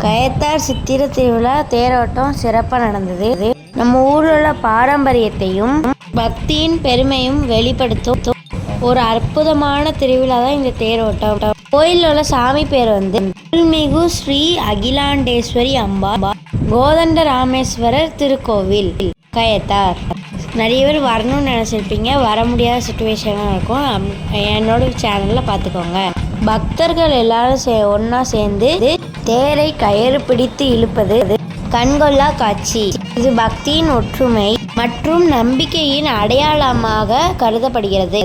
கயத்தார் சித்திர திருவிழா தேரோட்டம் சிறப்பாக நடந்தது. நம்ம ஊரில் உள்ள பாரம்பரியத்தையும் பக்தியின் பெருமையும் வெளிப்படுத்தும் ஒரு அற்புதமான திருவிழா தான் இந்த தேரோட்டம். கோயிலில் உள்ள சாமி பேர் அருள்மிகு ஸ்ரீ அகிலாண்டேஸ்வரி அம்பா கோதண்ட ராமேஸ்வரர் திருக்கோவில் கயத்தார். நிறைய பேர் வரணும்னு நினச்சிருப்பீங்க, வர முடியாத சுச்சுவேஷனாக இருக்கும். என்னோட சேனலில் பார்த்துக்கோங்க. பக்தர்கள் எல்லாரும் ஒன்றா சேர்ந்து தேரை கயிறு பிடித்து இழுப்பது கண்கொள்ளா காட்சி. இது பக்தியின் ஒற்றுமை மற்றும் நம்பிக்கையின் அடையாளமாக கருதப்படுகிறது.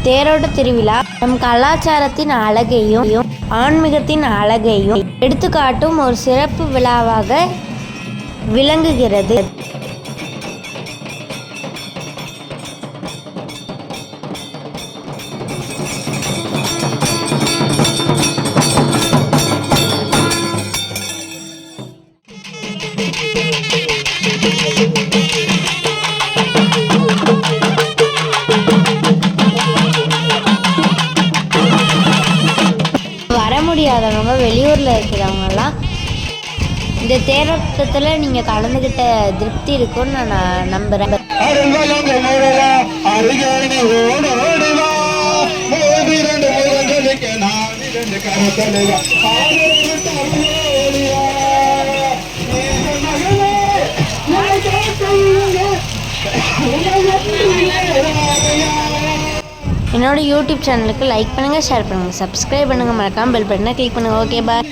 தேரோட்ட திருவிழா நம் கலாச்சாரத்தின் அழகையும் ஆன்மீகத்தின் அழகையும் எடுத்துக்காட்டும் ஒரு சிறப்பு விழாவாக விளங்குகிறது. முடியாதவங்க வெளியூரில் இருக்கிறவங்கலாம் இந்த தேரோட்டத்தில் நீங்கள் கலந்துக்கிட்ட திருப்தி இருக்கும்னு நான் நம்புகிறேன். என்னோட யூடியூப் சேனலுக்கு லைக் பண்ணுங்கள், ஷேர் பண்ணுங்கள், சப்ஸ்கிரைப் பண்ணுங்கள், மறக்காமல் பெல் பட்டனை கிளிக் பண்ணுங்கள். Okay bye.